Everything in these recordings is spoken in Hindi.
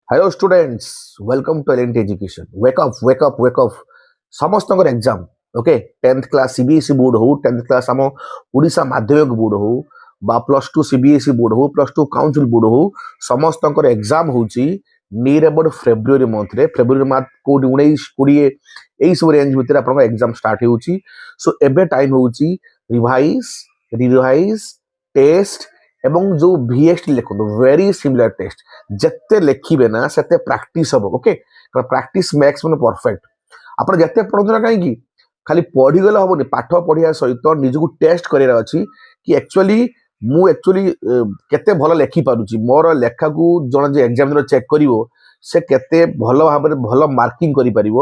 Hello students, welcome to LNT Education. Wake up. ସମସ୍ତଙ୍କର exam okay 10th class CBSE board ହଉ 10th କ୍ଲାସ୍ ଆମ ଓଡ଼ିଶା ମାଧ୍ୟମିକ ବୋର୍ଡ ହଉ ବା +2 CBSE ବୋର୍ଡ ହଉ +2 କାଉନସିଲ ବୋର୍ଡ ହଉ ସମସ୍ତଙ୍କର ଏକ୍ଜାମ ହଉଛି ନିୟର ଅବାଉଟ ଫେବୃଆରୀ ମନ୍ଥରେ ଫେବୃଆରୀ ମାସ କୋଉଠି 19-20 ଏଇ ସବୁ ରେଞ୍ଜ ଭିତରେ ଆପଣଙ୍କ ଏକ୍ଜାମ ଷ୍ଟାର୍ଟ ହେଉଛି। ସୋ ଏବେ ଟାଇମ୍ ହେଉଛି ରିଭାଇଜ ଟେଷ୍ଟ ଏବଂ ଯୋଉ VST ଲେଖନ୍ତୁ ଭେରି ସିମିଲାର ଟେଷ୍ଟ ଯେତେ ଲେଖିବେ ନା ସେତେ ପ୍ରାକ୍ଟିସ ହବ ଓକେ ପ୍ରାକ୍ଟିସ ମ୍ୟାକ୍ସ ମାନେ ପରଫେକ୍ଟ। ଆପଣ ଯେତେ ପଢନ୍ତୁ ନା କାହିଁକି ଖାଲି ପଢିଗଲେ ହବନି ପାଠ ପଢିବା ସହିତ ନିଜକୁ ଟେଷ୍ଟ କରିବାର ଅଛି କି ମୁଁ କେତେ ଭଲ ଲେଖିପାରୁଛି ମୋର ଲେଖାକୁ ଜଣେ ଯେ ଏକ୍ସାମିନର ଚେକ୍ କରିବ ସେ କେତେ ଭଲ ଭାବରେ ଭଲ ମାର୍କିଂ କରିପାରିବ।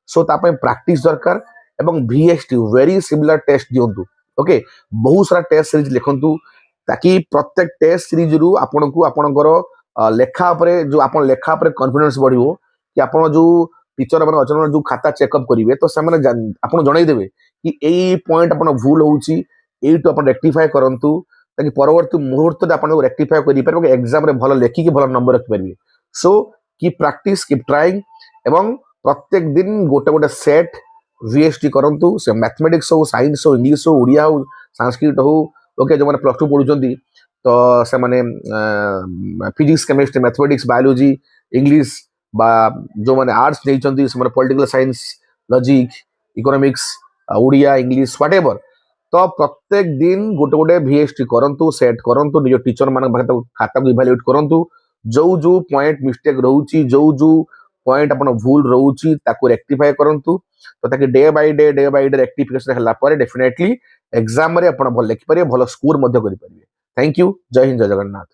ସୋ ତା ପାଇଁ ପ୍ରାକ୍ଟିସ ଦରକାର ଏବଂ VST ଭେରି ସିମିଲାର ଟେଷ୍ଟ ଦିଅନ୍ତୁ ଓକେ ବହୁତ ସାରା ଟେଷ୍ଟ ସିରିଜ ଲେଖନ୍ତୁ ताकि प्रत्येक टेस्ट सीरीज रु आपनको आपनकर लेखा उपरे जो आपन लेखा उपरे कॉन्फिडेंस बढ़िबो कि आपन जो टीचर माने अचानक जो खाता चेकअप करिवे तो से माने आपन जणाई देबे कि एई पॉइंट आपन भूल होउची एइटो आपन रेक्टिफाई करंतु ताकि परवर्ती मुहूर्त रे आपन रेक्टिफाई करि परबे एग्जाम रे भलो लेखि के भलो नंबर रखि परबे। So keep practice keep trying एवं प्रत्येक दिन गोटे गोटे सेट VST करंतु से मैथमेटिक्स हो साइंस हो इंग्लिश हो ओडिया हो संस्कृत हो ओके जो मैंने +2 पढ़ुंट तो से माने physics chemistry mathematics biology English बा जो मैंने आर्ट्स नहीं से political science logic economics Odia English whatever तो प्रत्येक दिन गोटे गोटे VST करंतु सेट करंतु निज टीचर मान खाता को इवैल्यूएट करंतु जो पॉइंट मिस्टेक रहउची जो पॉइंट अपन भूल रहउची ताको रेक्टिफाई करंतु तो ताकि डे बाय डे रेक्टिफिकेशन हला पर डेफिनेटली एग्जाम रे आपण भल लिखि परिबे भल स्कोर मध्य करि परिबे। Thank you. जय हिंद जय जगन्नाथ।